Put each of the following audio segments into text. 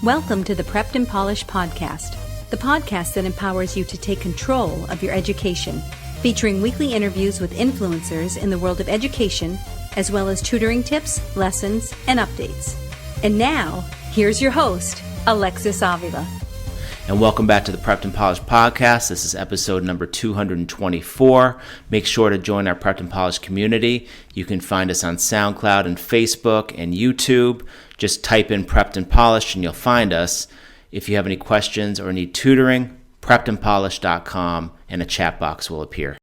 Welcome to the Prepped and Polished podcast, the podcast that empowers you to take control of your education, featuring weekly interviews with influencers in the world of education, as well as tutoring tips, lessons, and updates. And now, here's your host, Alexis Avila. And welcome back to the Prepped and Polished podcast. This is episode number 224. Make sure to join our Prepped and Polished community. You can find us on SoundCloud and Facebook and YouTube. Just type in Prepped and Polished and you'll find us. If you have any questions or need tutoring, preppedandpolished.com and a chat box will appear.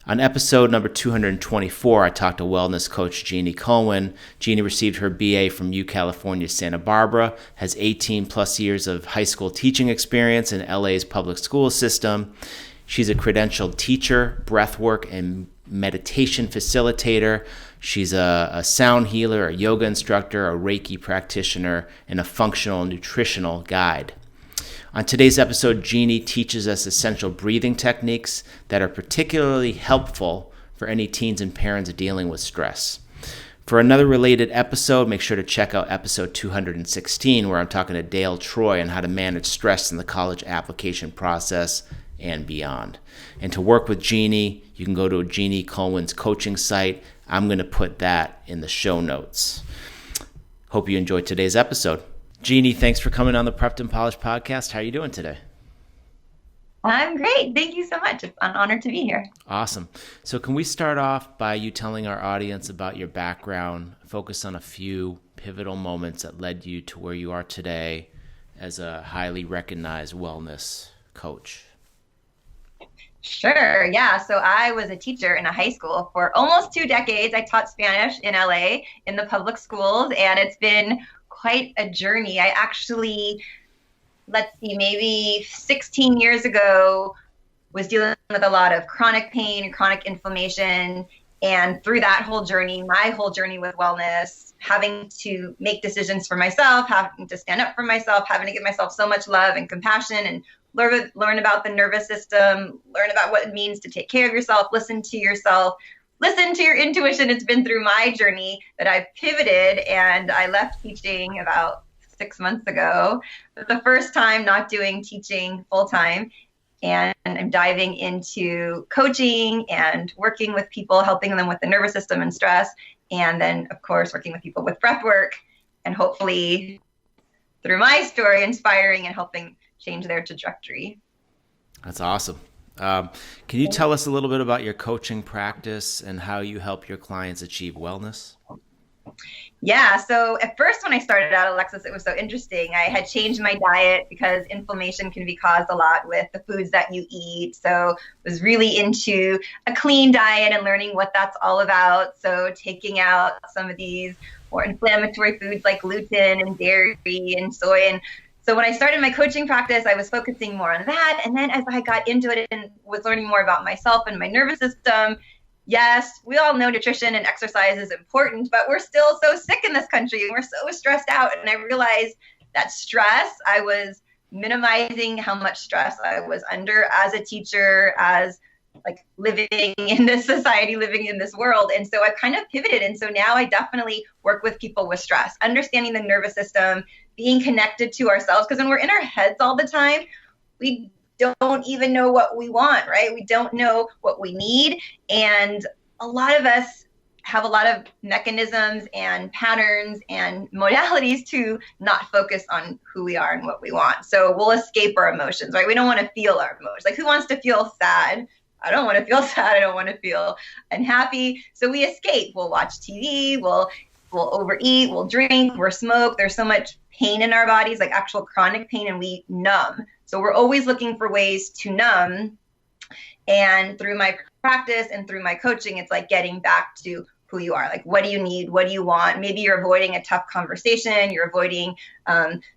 On episode number 224, I talked to wellness coach Jeannie Kulwin. Jeannie received her BA from California, Santa Barbara, has 18 plus years of high school teaching experience in LA's public school system. She's a credentialed teacher, breathwork and meditation facilitator. She's a sound healer, a yoga instructor, a Reiki practitioner, and a functional nutritional guide. On today's episode, Jeannie teaches us essential breathing techniques that are particularly helpful for any teens and parents dealing with stress. For another related episode, make sure to check out episode 216, where I'm talking to Dale Troy on how to manage stress in the college application process and beyond. And to work with Jeannie, you can go to Jeannie Kulwin's coaching site. I'm going to put that in the show notes. Hope you enjoyed today's episode. Jeannie, thanks for coming on the Prepped and Polished podcast. How are you doing today? I'm great. Thank you so much. It's an honor to be here. Awesome. So can we start off by you telling our audience about your background, focus on a few pivotal moments that led you to where you are today as a highly recognized wellness coach? Sure. Yeah. So I was a teacher in a high school for almost 2 decades. I taught Spanish in LA in the public schools, and it's been quite a journey. I actually, maybe 16 years ago, was dealing with a lot of chronic pain, chronic inflammation. And through that whole journey, my whole journey with wellness, having to make decisions for myself, having to stand up for myself, having to give myself so much love and compassion and learn about the nervous system, learn about what it means to take care of yourself, listen to your intuition. It's been through my journey that I've pivoted, and I left teaching about 6 months ago. But the first time not doing teaching full time, and I'm diving into coaching and working with people, helping them with the nervous system and stress, and then of course working with people with breath work, and hopefully through my story inspiring and helping change their trajectory. That's awesome. Can you tell us a little bit about your coaching practice and how you help your clients achieve wellness? Yeah. So at first when I started out, Alexis, it was so interesting. I had changed my diet because inflammation can be caused a lot with the foods that you eat. So I was really into a clean diet and learning what that's all about. So taking out some of these more inflammatory foods like gluten and dairy and soy. And so when I started my coaching practice, I was focusing more on that. And then as I got into it and was learning more about myself and my nervous system, yes, we all know nutrition and exercise is important, but we're still so sick in this country and we're so stressed out. And I realized that stress, I was minimizing how much stress I was under as a teacher, as like living in this society, living in this world. And so I kind of pivoted. And so now I definitely work with people with stress, understanding the nervous system, being connected to ourselves. Because when we're in our heads all the time, we don't even know what we want, right? We don't know what we need. And a lot of us have a lot of mechanisms and patterns and modalities to not focus on who we are and what we want. So we'll escape our emotions, right? We don't want to feel our emotions. Like, who wants to feel sad? I don't want to feel sad. I don't want to feel unhappy. So we escape. We'll watch TV. We'll overeat. We'll drink. We'll smoke. There's so much pain in our bodies, like actual chronic pain, and we numb. So we're always looking for ways to numb. And through my practice and through my coaching, it's like getting back to who you are. Like, what do you need? What do you want? Maybe you're avoiding a tough conversation. You're avoiding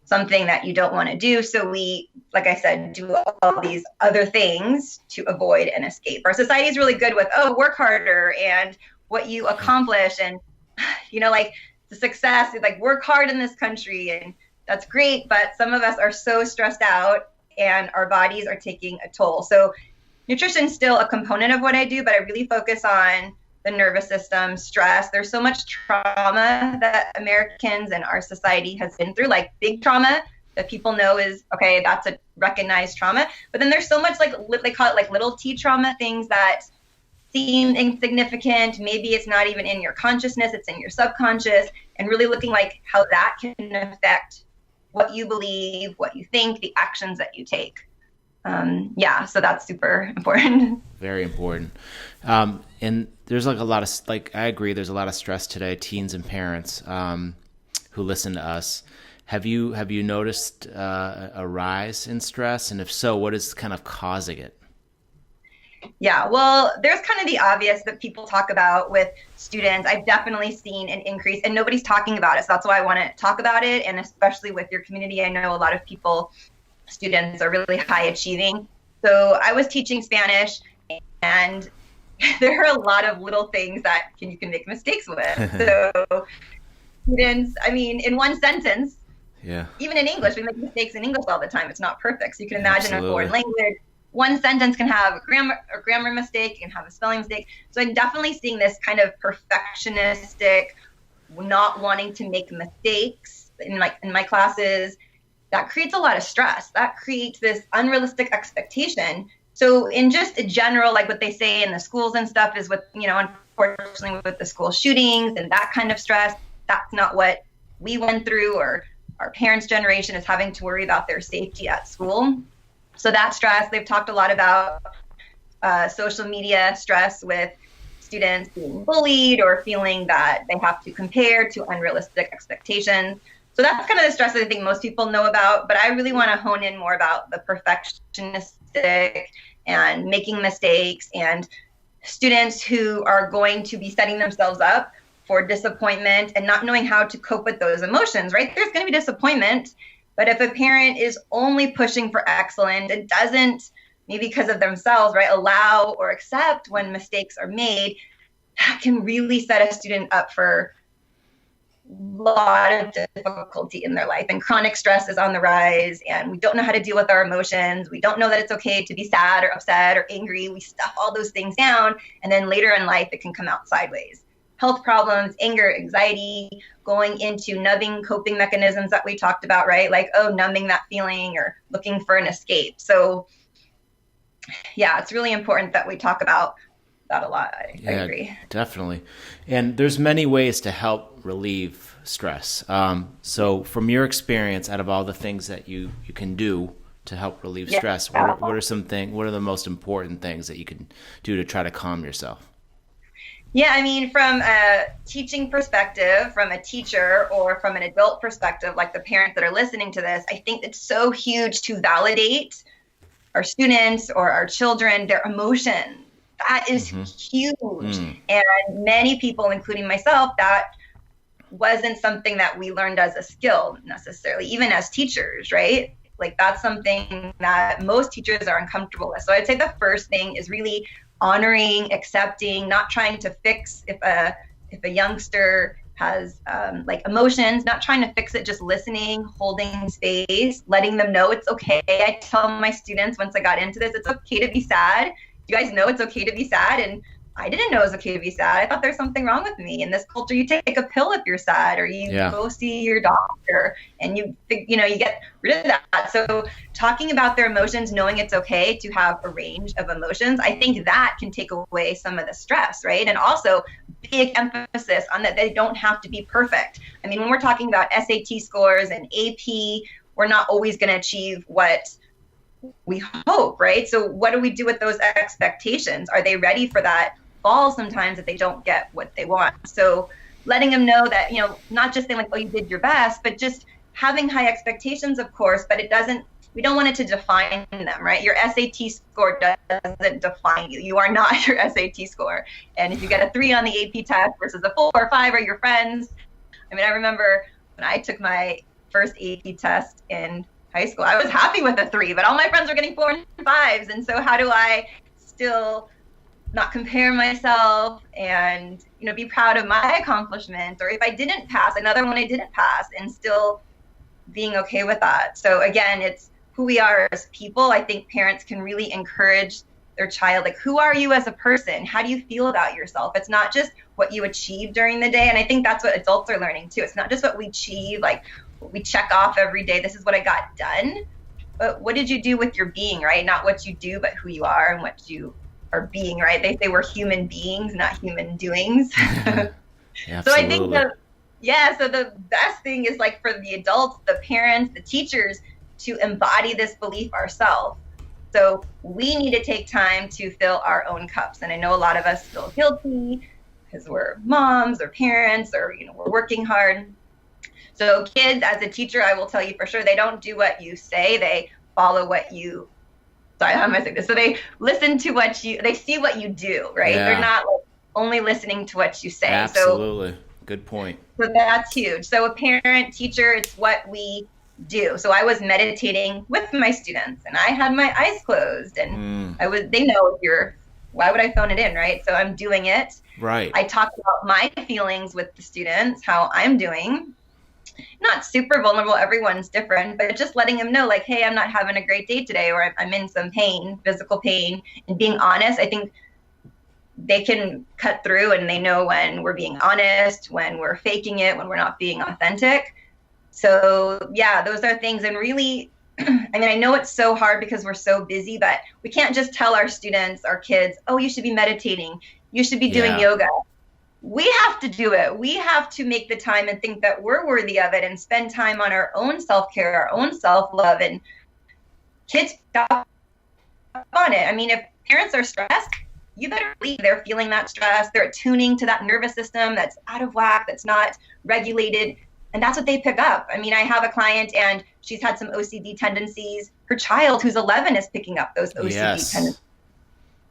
something that you don't want to do. So we, like I said, do all these other things to avoid and escape. Our society is really good with, work harder and what you accomplish. And, like the success is like, work hard in this country. And that's great. But some of us are so stressed out and our bodies are taking a toll. So nutrition is still a component of what I do, but I really focus on the nervous system, stress. There's so much trauma that Americans and our society has been through, like big trauma that people know is, okay, that's a recognized trauma. But then there's so much like, they call it like little T trauma, things that seem insignificant. Maybe it's not even in your consciousness, it's in your subconscious, and really looking like how that can affect what you believe, what you think, the actions that you take. So that's super important. Very important. And there's like a lot of, like, I agree, there's a lot of stress today, teens and parents who listen to us. Have you noticed a rise in stress? And if so, what is kind of causing it? Yeah, well, there's kind of the obvious that people talk about with students. I've definitely seen an increase, and nobody's talking about it. So that's why I want to talk about it. And especially with your community, I know a lot of students are really high achieving. So I was teaching Spanish, and there are a lot of little things that you can make mistakes with. So students, I mean, in one sentence, even in English, we make mistakes in English all the time. It's not perfect. So you can imagine a foreign language. One sentence can have a grammar mistake, you can have a spelling mistake. So I'm definitely seeing this kind of perfectionistic, not wanting to make mistakes in my classes. That creates a lot of stress. That creates this unrealistic expectation. So in just a general, like what they say in the schools and stuff is with, unfortunately with the school shootings and that kind of stress, that's not what we went through, or our parents' generation is having to worry about their safety at school. So that stress, they've talked a lot about social media stress with students being bullied or feeling that they have to compare to unrealistic expectations. So that's kind of the stress that I think most people know about, but I really want to hone in more about the perfectionistic and making mistakes, and students who are going to be setting themselves up for disappointment and not knowing how to cope with those emotions, right? There's going to be disappointment. But if a parent is only pushing for excellence and doesn't, maybe because of themselves, right, allow or accept when mistakes are made, that can really set a student up for a lot of difficulty in their life. And chronic stress is on the rise, and we don't know how to deal with our emotions. We don't know that it's okay to be sad or upset or angry. We stuff all those things down, and then later in life, it can come out sideways. Health problems, anger, anxiety, going into numbing coping mechanisms that we talked about, right? Like, numbing that feeling or looking for an escape. So yeah, it's really important that we talk about that a lot. I agree. Definitely. And there's many ways to help relieve stress. So from your experience, out of all the things that you can do to help relieve stress, what are the most important things that you can do to try to calm yourself? Yeah, I mean, from a teaching perspective, from a teacher, or from an adult perspective, like the parents that are listening to this, I think it's so huge to validate our students or our children, their emotions. That is huge. And many people, including myself, that wasn't something that we learned as a skill necessarily, even as teachers, right? Like, that's something that most teachers are uncomfortable with. So I'd say the first thing is really honoring, accepting, not trying to fix if a youngster has emotions, not trying to fix it, just listening, holding space, letting them know it's okay. I tell my students once I got into this, it's okay to be sad. You guys know it's okay to be sad, and I didn't know it was okay to be sad. I thought there's something wrong with me. In this culture, you take a pill if you're sad, or you go see your doctor, and you get rid of that. So talking about their emotions, knowing it's okay to have a range of emotions, I think that can take away some of the stress, right? And also big emphasis on that they don't have to be perfect. I mean, when we're talking about SAT scores and AP, we're not always going to achieve what we hope, right? So what do we do with those expectations? Are they ready for that fall sometimes if they don't get what they want? So letting them know that, not just saying like, oh, you did your best, but just having high expectations, of course, but we don't want it to define them, right? Your SAT score doesn't define you. You are not your SAT score. And if you get a 3 on the AP test versus a 4 or 5 are your friends. I mean, I remember when I took my first AP test in high school, I was happy with a 3, but all my friends were getting 4 and 5s. And so how do I still not compare myself and, be proud of my accomplishment? Or if I didn't pass, another one I didn't pass, and still being okay with that. So again, it's who we are as people. I think parents can really encourage their child, like, who are you as a person? How do you feel about yourself? It's not just what you achieve during the day. And I think that's what adults are learning too. It's not just what we achieve, like we check off every day, this is what I got done, but what did you do with your being, right? Not what you do, but who you are and what you are being, right? They say we're human beings, not human doings. So I think so the best thing is, like, for the adults, the parents, the teachers, to embody this belief ourselves. So we need to take time to fill our own cups. And I know a lot of us feel guilty because we're moms or parents, or, you know, we're working hard. So kids, as a teacher, I will tell you for sure, they don't do what you say, they follow what you, sorry, how am I saying this? So they listen to what you, they see what you do, right? Yeah. They're not like only listening to what you say. Absolutely. Good point. So that's huge. So a parent, teacher, it's what we do. So I was meditating with my students and I had my eyes closed and they know why would I phone it in, right? So I'm doing it. Right. I talk about my feelings with the students, how I'm doing. Not super vulnerable, everyone's different, but just letting them know, like, hey, I'm not having a great day today, or I'm in some pain, physical pain, and being honest. I think they can cut through and they know when we're being honest, when we're faking it, when we're not being authentic. So yeah, those are things. And really, I mean, I know it's so hard because we're so busy, but we can't just tell our students, our kids, oh, you should be meditating, you should be doing yoga. We have to do it. We have to make the time and think that we're worthy of it and spend time on our own self-care, our own self-love, and kids stop on it. I mean, if parents are stressed, you better believe they're feeling that stress. They're attuning to that nervous system that's out of whack, that's not regulated. And that's what they pick up. I mean, I have a client and she's had some OCD tendencies. Her child, who's 11, is picking up those OCD tendencies.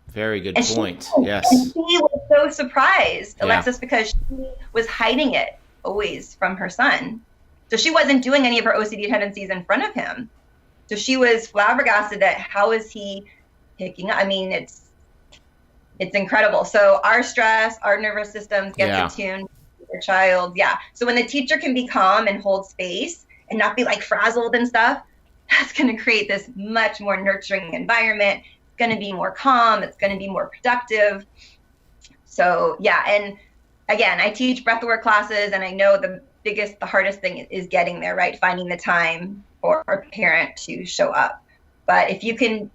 Very good point. Yes. And she was so surprised, Alexis, because she was hiding it always from her son. So she wasn't doing any of her OCD tendencies in front of him. So she was flabbergasted at how is he picking up. I mean, it's incredible. So our stress, our nervous systems gets attuned to their child. Yeah. So when the teacher can be calm and hold space and not be like frazzled and stuff, that's going to create this much more nurturing environment. Going to be more calm, it's going to be more productive. So yeah, and again, I teach breathwork classes, and I know the hardest thing is getting there, right? Finding the time for a parent to show up. But if you can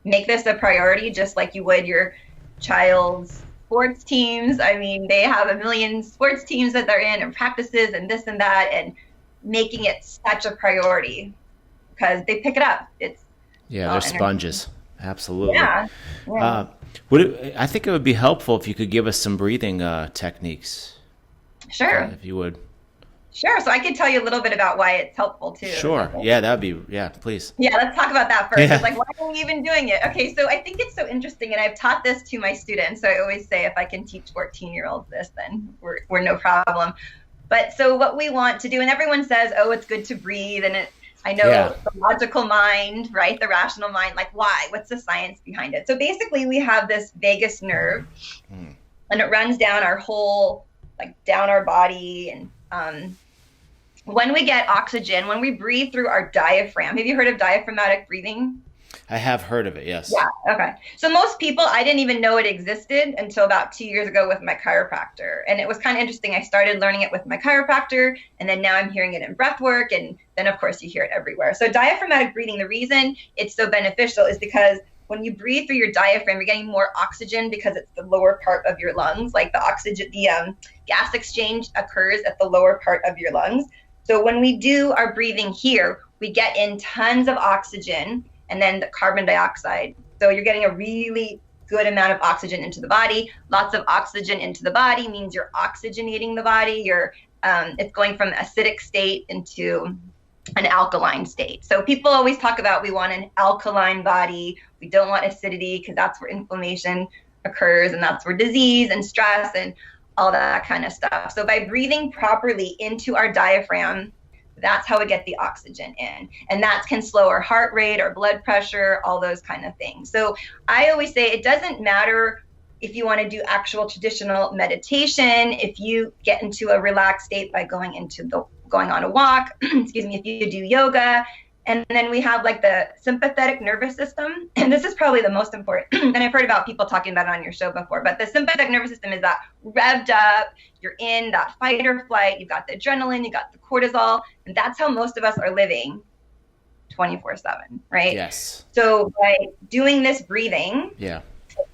make this a priority, just like you would your child's sports teams, I mean, they have a million sports teams that they're in and practices and this and that, and making it such a priority because they pick it up. They're sponges. Absolutely. Yeah. I think it would be helpful if you could give us some breathing techniques. Sure. If you would. Sure. So I could tell you a little bit about why it's helpful too. Sure. Yeah, please. Yeah, let's talk about that first. It's like, why are we even doing it? Okay, so I think it's so interesting, and I've taught this to my students. So I always say, if I can teach 14-year-olds this, then we're no problem. But so what we want to do, and everyone says, oh, it's good to breathe, and I know the logical mind, right? The rational mind, like why? What's the science behind it? So basically we have this vagus nerve and it runs down our whole, like down our body. And when we get oxygen, when we breathe through our diaphragm, have you heard of diaphragmatic breathing? I have heard of it, yes. Yeah, okay. So most people, I didn't even know it existed until about 2 years ago with my chiropractor. And it was kind of interesting. I started learning it with my chiropractor, and then now I'm hearing it in breathwork, and then of course you hear it everywhere. So diaphragmatic breathing, the reason it's so beneficial is because when you breathe through your diaphragm, you're getting more oxygen because it's the lower part of your lungs. Like the oxygen, the gas exchange occurs at the lower part of your lungs. So when we do our breathing here, we get in tons of oxygen and then the carbon dioxide. So you're getting a really good amount of oxygen into the body. Lots of oxygen into the body means you're oxygenating the body. It's going from acidic state into an alkaline state. So people always talk about we want an alkaline body. We don't want acidity because that's where inflammation occurs, and that's where disease and stress and all that kind of stuff. So by breathing properly into our diaphragm, that's how we get the oxygen in. And that can slow our heart rate, our blood pressure, all those kind of things. So I always say it doesn't matter if you want to do actual traditional meditation, if you get into a relaxed state by going on a walk, if you do yoga And then we have like the sympathetic nervous system. And this is probably the most important. And I've heard about people talking about it on your show before, but the sympathetic nervous system is that revved up, you're in that fight or flight, you've got the adrenaline, you got the cortisol, and that's how most of us are living 24/7, right? Yes. So by doing this breathing, Yeah.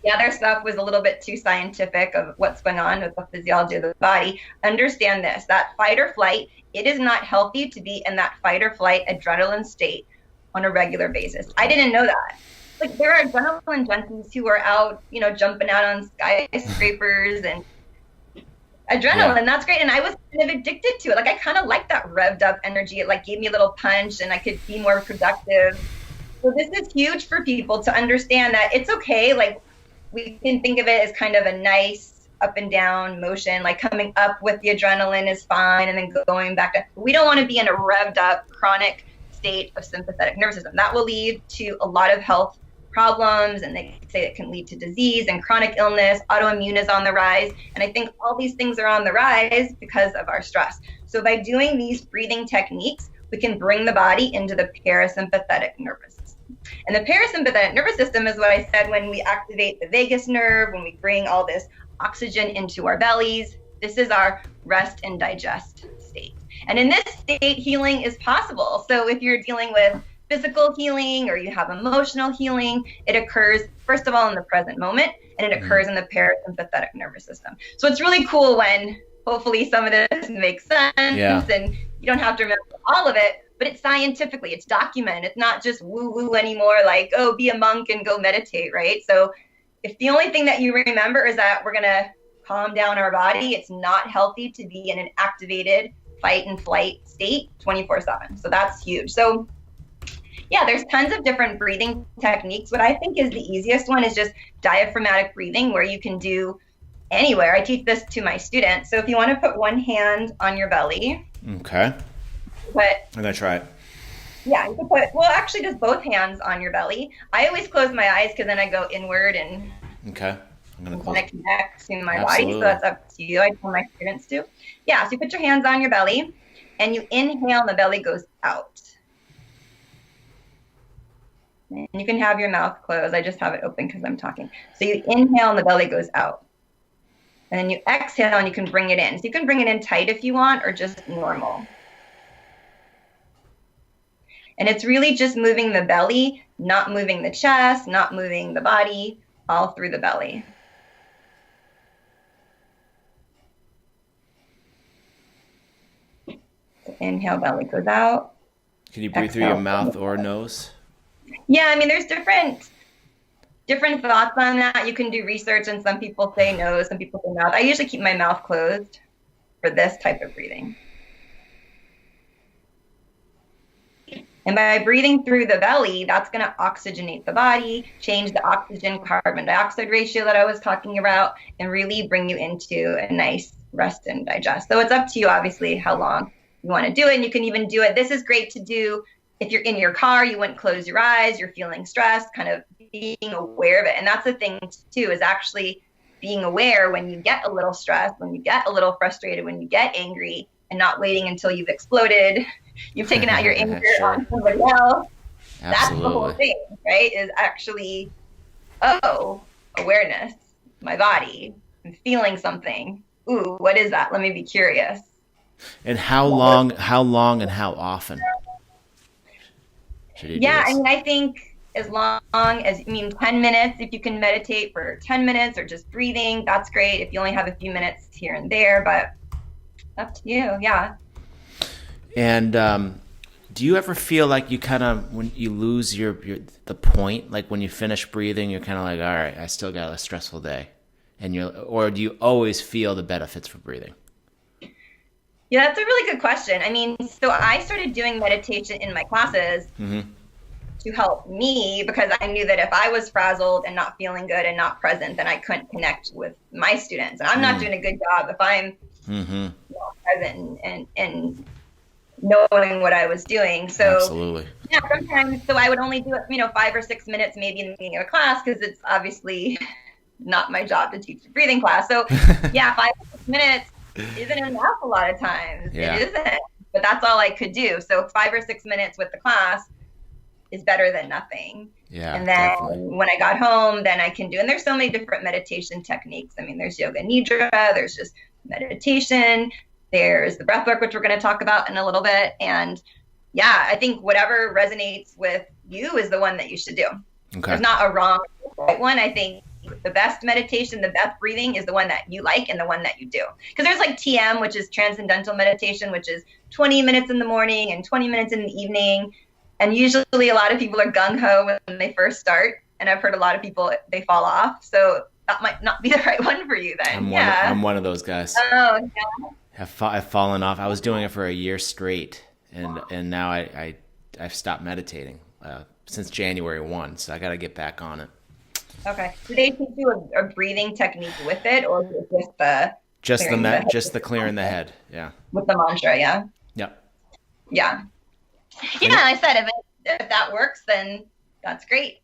the other stuff was a little bit too scientific of what's going on with the physiology of the body. Understand this, that fight or flight, it is not healthy to be in that fight or flight adrenaline state on a regular basis. I didn't know that. Like there are adrenaline junkies who are out, jumping out on skyscrapers and adrenaline, that's great. And I was kind of addicted to it. Like I kind of liked that revved up energy. It like gave me a little punch and I could be more productive. So this is huge for people to understand that it's okay. Like we can think of it as kind of a nice up and down motion, like coming up with the adrenaline is fine and then going back down. We don't want to be in a revved up chronic state of sympathetic nervous system. That will lead to a lot of health problems, and they say it can lead to disease and chronic illness. Autoimmune is on the rise, and I think all these things are on the rise because of our stress. So by doing these breathing techniques, we can bring the body into the parasympathetic nervous system. And the parasympathetic nervous system is what I said when we activate the vagus nerve, when we bring all this oxygen into our bellies. This is our rest and digest state. And in this state, healing is possible. So if you're dealing with physical healing or you have emotional healing, it occurs first of all in the present moment, and it occurs in the parasympathetic nervous system. So it's really cool when hopefully some of this makes sense and you don't have to remember all of it, but it's scientifically, it's documented. It's not just woo-woo anymore, like, oh, be a monk and go meditate, right? So if the only thing that you remember is that we're gonna calm down our body, it's not healthy to be in an activated fight and flight state 24/7. So that's huge. So yeah, there's tons of different breathing techniques. What I think is the easiest one is just diaphragmatic breathing, where you can do anywhere. I teach this to my students. So if you want to put one hand on your belly. Okay. I'm going to try it. Yeah, you can put, well, actually just both hands on your belly. I always close my eyes because then I go inward and okay. I'm going to connect to my body. So that's up to you. I tell my students to. Yeah, so you put your hands on your belly and you inhale and the belly goes out. And you can have your mouth closed. I just have it open because I'm talking. So you inhale and the belly goes out. And then you exhale and you can bring it in. So you can bring it in tight if you want, or just normal. And it's really just moving the belly, not moving the chest, not moving the body, all through the belly. So inhale, belly goes out. Can you breathe through your mouth or nose? Yeah, I mean, there's different thoughts on that. You can do research, and some people say nose, some people say mouth. I usually keep my mouth closed for this type of breathing. And by breathing through the belly, that's going to oxygenate the body, change the oxygen carbon dioxide ratio that I was talking about, and really bring you into a nice rest and digest. So it's up to you, obviously, how long you want to do it. And you can even do it. This is great to do if you're in your car, you wouldn't close your eyes, you're feeling stressed, kind of being aware of it. And that's the thing too, is actually being aware when you get a little stressed, when you get a little frustrated, when you get angry, and not waiting until you've exploded, you've taken out your anger on somebody else. Absolutely. That's the whole thing, right? Is actually, awareness, my body, I'm feeling something. Ooh, what is that? Let me be curious. And how long and how often? Yeah, I mean, I think as long as, 10 minutes, if you can meditate for 10 minutes or just breathing, that's great. If you only have a few minutes here and there, but up to you, yeah. And do you ever feel like you kind of, when you lose the point, like when you finish breathing, you're kind of like, all right, I still got a stressful day, or do you always feel the benefits for breathing? Yeah, that's a really good question. I mean, so I started doing meditation in my classes to help me, because I knew that if I was frazzled and not feeling good and not present, then I couldn't connect with my students. And I'm not doing a good job if I'm not present and knowing what I was doing. So absolutely. Yeah, sometimes, so I would only do it, 5 or 6 minutes maybe in the beginning of a class, because it's obviously not my job to teach a breathing class. So yeah, 5 or 6 minutes isn't enough a lot of times. Yeah. It isn't, but that's all I could do. So 5 or 6 minutes with the class, is better than nothing. Yeah. And then Definitely. when I got home, then I can do, and there's so many different meditation techniques. I mean, there's yoga nidra, there's just meditation, there's the breath work, which we're going to talk about in a little bit. And yeah, I think whatever resonates with you is the one that you should do. Okay. There's not a wrong or right one. I think the best meditation, the best breathing is the one that you like and the one that you do. Because there's like TM, which is transcendental meditation, which is 20 minutes in the morning and 20 minutes in the evening. And usually a lot of people are gung-ho when they first start. And I've heard a lot of people, they fall off. So that might not be the right one for you then. I'm one of those guys. Oh, yeah. I've fallen off. I was doing it for a year straight, and now I've stopped meditating since January 1. So I got to get back on it. Okay. Do they teach you a breathing technique with it, or is it just the clearing the head? Yeah. With the mantra, yeah. Yep. Yeah. Yeah, I said if that works, then that's great.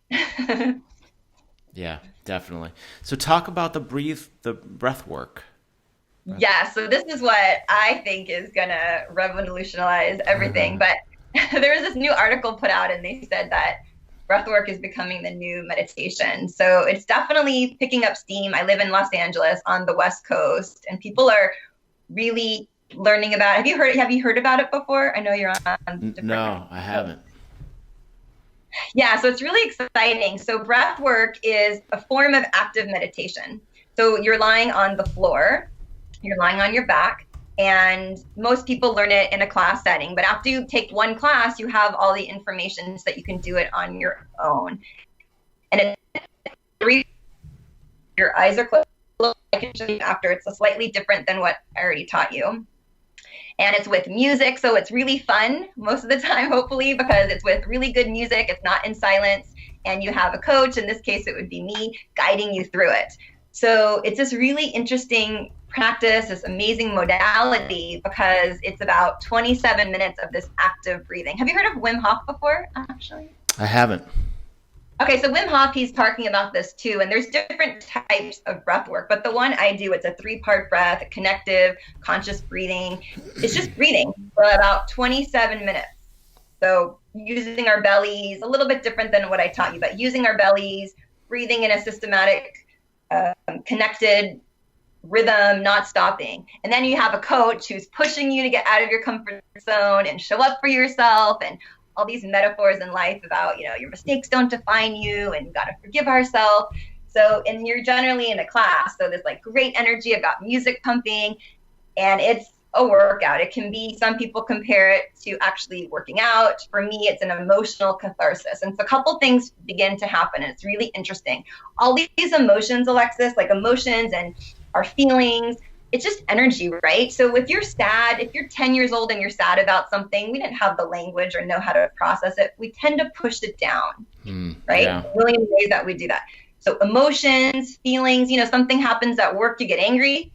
Yeah, definitely. So talk about the breath work. Yeah, so this is what I think is gonna revolutionize everything. But there was this new article put out, and they said that breathwork is becoming the new meditation. So it's definitely picking up steam. I live in Los Angeles on the West Coast, and people are really learning about it. Have you heard about it before? I know you're on No, I haven't. Yeah, so it's really exciting. So breathwork is a form of active meditation. So you're lying on the floor, you're lying on your back, and most people learn it in a class setting. But after you take one class, you have all the information so that you can do it on your own. And your eyes are closed. I can show you after. It's slightly different than what I already taught you. And it's with music, so it's really fun most of the time, hopefully, because it's with really good music. It's not in silence, and you have a coach. In this case, it would be me guiding you through it. So it's this really interesting practice, this amazing modality, because it's about 27 minutes of this active breathing. Have you heard of Wim Hof before, actually? I haven't. Okay, so Wim Hof, he's talking about this too, and there's different types of breath work, but the one I do, it's a 3-part breath, connective, conscious breathing. It's just breathing for about 27 minutes. So using our bellies, a little bit different than what I taught you, but using our bellies, breathing in a systematic, connected rhythm, not stopping. And then you have a coach who's pushing you to get out of your comfort zone and show up for yourself, and all these metaphors in life about, your mistakes don't define you and you got to forgive ourselves. So, and you're generally in a class. So there's like great energy. I've got music pumping, and it's a workout. It can be, some people compare it to actually working out. For me, it's an emotional catharsis. And so a couple things begin to happen, and it's really interesting. All these emotions, Alexis, like emotions and our feelings, it's just energy, right? So if you're sad, if you're 10 years old and you're sad about something, we didn't have the language or know how to process it. We tend to push it down, right? Yeah. A million ways that we do that. So emotions, feelings, something happens at work, you get angry,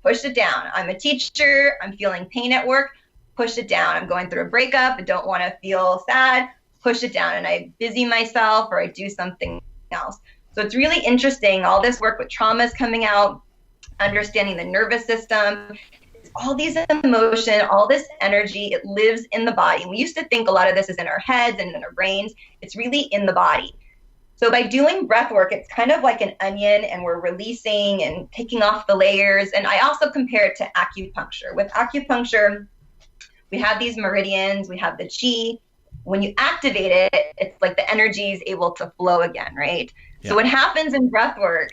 push it down. I'm a teacher, I'm feeling pain at work, push it down. I'm going through a breakup, I don't want to feel sad, push it down. And I busy myself or I do something else. So it's really interesting. All this work with trauma is coming out, understanding the nervous system, all these emotion, all this energy, it lives in the body. And we used to think a lot of this is in our heads and in our brains. It's really in the body. So by doing breath work, it's kind of like an onion, and we're releasing and taking off the layers. And I also compare it to acupuncture. With acupuncture, we have these meridians, we have the chi. When you activate it, it's like the energy is able to flow again, right? Yeah. So what happens in breath work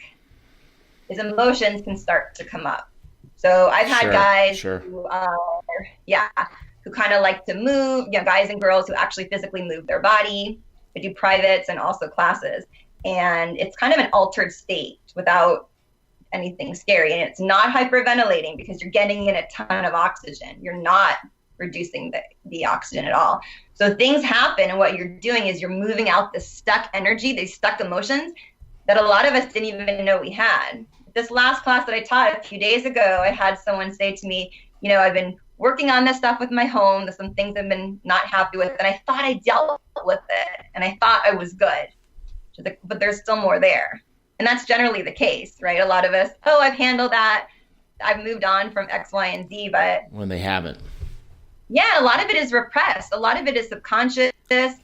is emotions can start to come up. So I've had guys who kind of like to move, guys and girls who actually physically move their body. I do privates and also classes. And it's kind of an altered state without anything scary. And it's not hyperventilating because you're getting in a ton of oxygen. You're not reducing the oxygen at all. So things happen, and what you're doing is you're moving out this stuck energy, these stuck emotions that a lot of us didn't even know we had. This last class that I taught a few days ago, I had someone say to me, I've been working on this stuff with my home. There's some things I've been not happy with, and I thought I dealt with it, and I thought I was good. She's like, but there's still more there. And that's generally the case, right? A lot of us, I've handled that. I've moved on from X, Y, and Z, but when they haven't. Yeah, a lot of it is repressed. A lot of it is subconscious,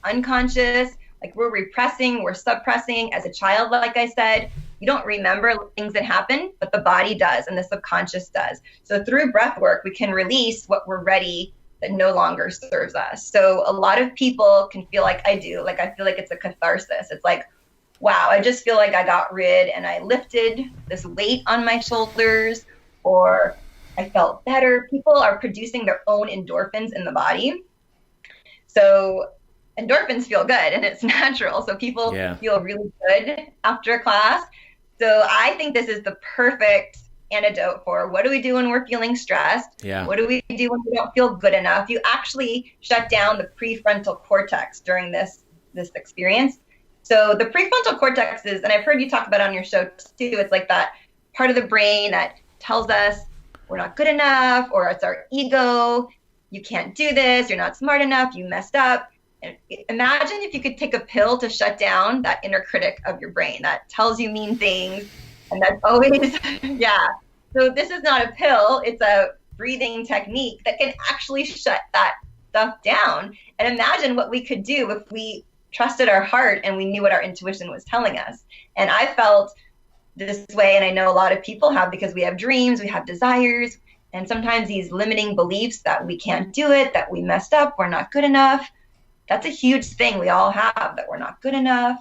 unconscious. Like we're repressing, we're suppressing. As a child, like I said, you don't remember things that happen, but the body does and the subconscious does. So through breath work, we can release what we're ready that no longer serves us. So a lot of people can feel like I do, like I feel like it's a catharsis. It's like, wow, I just feel like I got rid and I lifted this weight on my shoulders, or I felt better. People are producing their own endorphins in the body. So endorphins feel good and it's natural. So people feel really good after a class. So I think this is the perfect antidote for what do we do when we're feeling stressed? What do we do when we don't feel good enough? You actually shut down the prefrontal cortex during this experience. So the prefrontal cortex is, and I've heard you talk about it on your show too, it's like that part of the brain that tells us we're not good enough, or it's our ego. You can't do this. You're not smart enough. You messed up. And imagine if you could take a pill to shut down that inner critic of your brain that tells you mean things. And that's always, So this is not a pill. It's a breathing technique that can actually shut that stuff down. And imagine what we could do if we trusted our heart and we knew what our intuition was telling us. And I felt this way, and I know a lot of people have, because we have dreams, we have desires, and sometimes these limiting beliefs that we can't do it, that we messed up, we're not good enough. That's a huge thing we all have, that we're not good enough,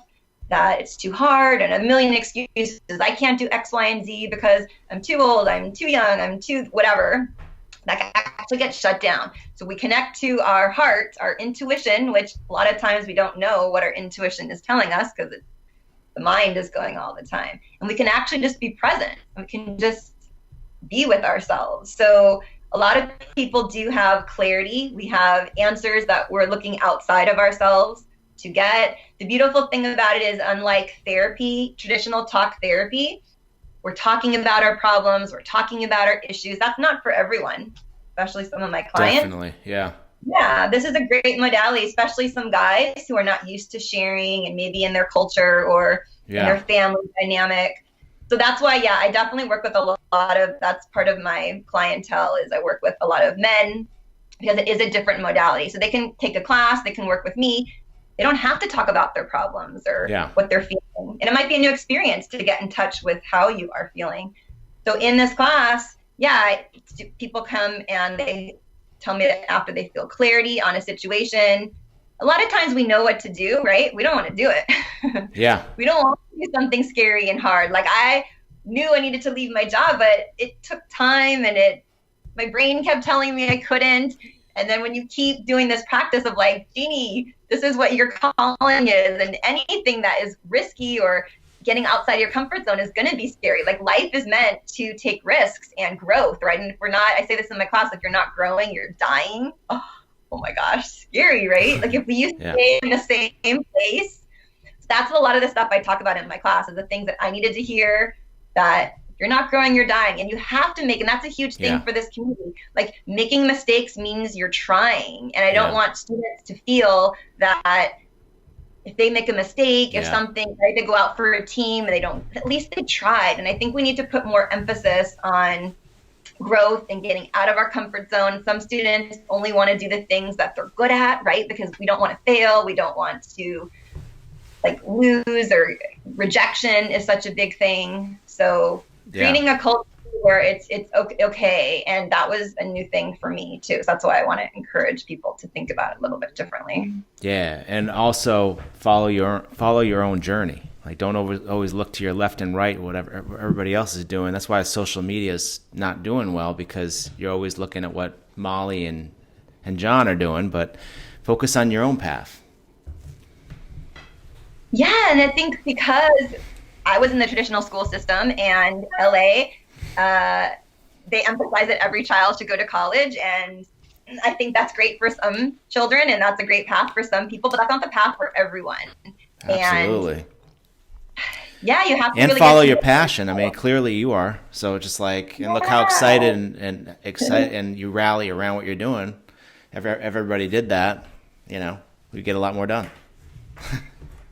that it's too hard, and a million excuses. I can't do X, Y, and Z because I'm too old, I'm too young, I'm too whatever. That actually gets shut down. So we connect to our heart, our intuition, which a lot of times we don't know what our intuition is telling us because the mind is going all the time. And we can actually just be present. We can just be with ourselves. So a lot of people do have clarity. We have answers that we're looking outside of ourselves to get. The beautiful thing about it is, unlike therapy, traditional talk therapy, we're talking about our problems, we're talking about our issues. That's not for everyone, especially some of my clients. Definitely, yeah. Yeah, this is a great modality, especially some guys who are not used to sharing, and maybe in their culture or in their family dynamic. So that's why, I definitely work with a lot of, that's part of my clientele, is I work with a lot of men, because it is a different modality. So they can take a class, they can work with me. They don't have to talk about their problems or what they're feeling. And it might be a new experience to get in touch with how you are feeling. So in this class, people come and they tell me that after they feel clarity on a situation, a lot of times we know what to do, right? We don't want to do it. We don't want to do something scary and hard. Like I knew I needed to leave my job, but it took time and my brain kept telling me I couldn't. And then when you keep doing this practice of like, Jeannie, this is what your calling is, and anything that is risky or getting outside your comfort zone is going to be scary. Like life is meant to take risks and growth, right? And if we're not, I say this in my class, if you're not growing, you're dying. Oh my gosh, scary, right? Like if we used to stay in the same place, that's a lot of the stuff I talk about in my class, is the things that I needed to hear, that you're not growing, you're dying. And you have to make, and that's a huge thing for this community. Like making mistakes means you're trying. And I don't want students to feel that if they make a mistake, if something, right, they go out for a team and they don't, at least they tried. And I think we need to put more emphasis on growth and getting out of our comfort zone. Some students only want to do the things that they're good at, right? Because we don't want to fail. We don't want to like lose, or rejection is such a big thing. So creating a culture where it's okay. And that was a new thing for me too. So that's why I want to encourage people to think about it a little bit differently. Yeah. And also follow your own journey. Like don't always look to your left and right, whatever everybody else is doing. That's why social media is not doing well, because you're always looking at what Molly and John are doing, but focus on your own path. Yeah. And I think because I was in the traditional school system, and LA, they emphasize that every child should go to college. And I think that's great for some children, and that's a great path for some people, but that's not the path for everyone. Absolutely. And you have to and really follow your passion. I mean, clearly you are. So just like, and look how excited and you rally around what you're doing. If everybody did that, we'd get a lot more done.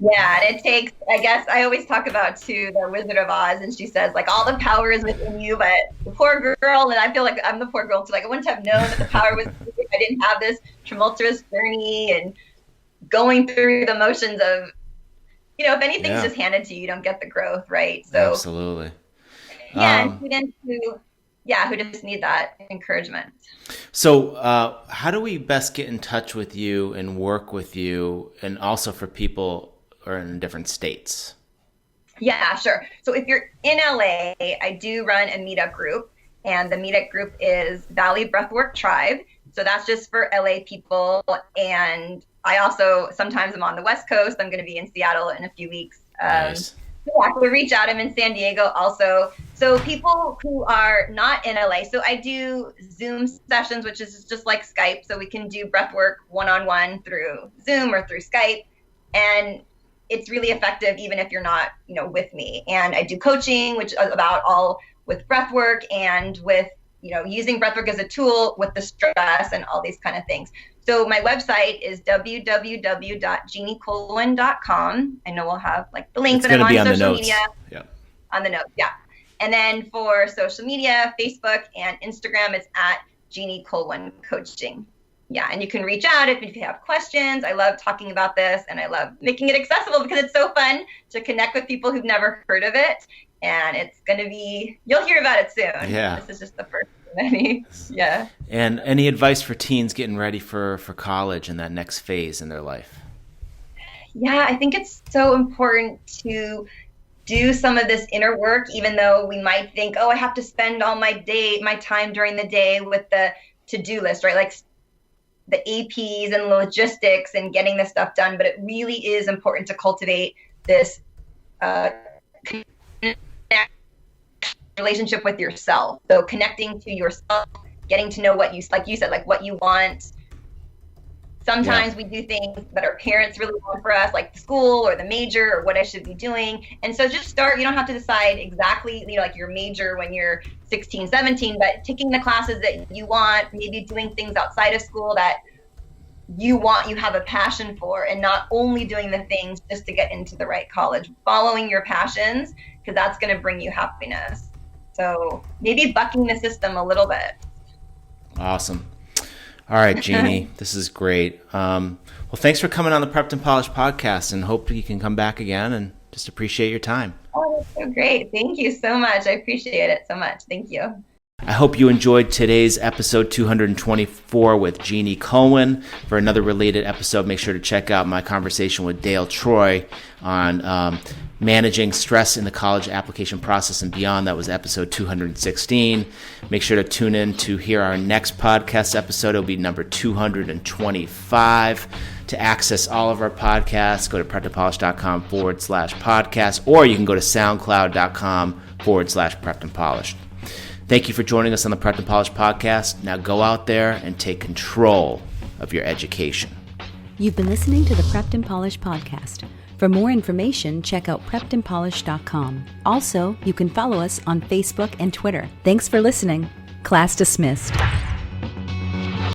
Yeah, and it takes, I guess, I always talk about, too, the Wizard of Oz, and she says, like, all the power is within you, but the poor girl, and I feel like I'm the poor girl, too. Like, I wouldn't have known that the power was if I didn't have this tumultuous journey and going through the motions of if anything's just handed to you, you don't get the growth, right? So absolutely. And students who just need that encouragement. So how do we best get in touch with you and work with you, and also for people who are in different states? Yeah, sure. So if you're in LA, I do run a meetup group, and the meetup group is Valley Breathwork Tribe. So that's just for LA people. And I also sometimes am on the West Coast. I'm going to be in Seattle in a few weeks. Nice. So reach out. I'm in San Diego also. So people who are not in LA, so I do Zoom sessions, which is just like Skype. So we can do breathwork one-on-one through Zoom or through Skype. And it's really effective even if you're not, with me. And I do coaching, which is about all with breathwork and with, using breathwork as a tool with the stress and all these kind of things. So my website is www.jeanniekulwin.com. I know we'll have like the links, and I'm on social media. Yeah. On the notes, yeah. And then for social media, Facebook and Instagram, it's at Jeannie Kulwin Coaching. Yeah, and you can reach out if you have questions. I love talking about this, and I love making it accessible because it's so fun to connect with people who've never heard of it. And it's going to be, you'll hear about it soon. Yeah. This is just the first of many. Yeah. And any advice for teens getting ready for college and that next phase in their life? Yeah, I think it's so important to do some of this inner work, even though we might think, I have to spend all my time during the day with the to-do list, right? Like the APs and logistics and getting this stuff done. But it really is important to cultivate this relationship with yourself. So connecting to yourself, getting to know what you, like you said, like what you want. Sometimes we do things that our parents really want for us, like the school or the major or what I should be doing. And so just start, you don't have to decide exactly, like your major when you're 16, 17, but taking the classes that you want, maybe doing things outside of school that you have a passion for, and not only doing the things just to get into the right college, following your passions, because that's going to bring you happiness. So maybe bucking the system a little bit. Awesome. All right, Jeannie, this is great. Well, thanks for coming on the Prepped and Polished podcast, and hope you can come back again, and just appreciate your time. Oh, that's so great. Thank you so much. I appreciate it so much. Thank you. I hope you enjoyed today's episode 224 with Jeannie Kulwin. For another related episode, make sure to check out my conversation with Dale Troy on managing stress in the college application process and beyond. That was episode 216. Make sure to tune in to hear our next podcast episode. It'll be number 225. To access all of our podcasts, go to preppedandpolished.com/podcast, or you can go to soundcloud.com/preppedandpolished. Thank you for joining us on the Prepped and Polished podcast. Now go out there and take control of your education. You've been listening to the Prepped and Polished podcast. For more information, check out preppedandpolished.com. Also, you can follow us on Facebook and Twitter. Thanks for listening. Class dismissed.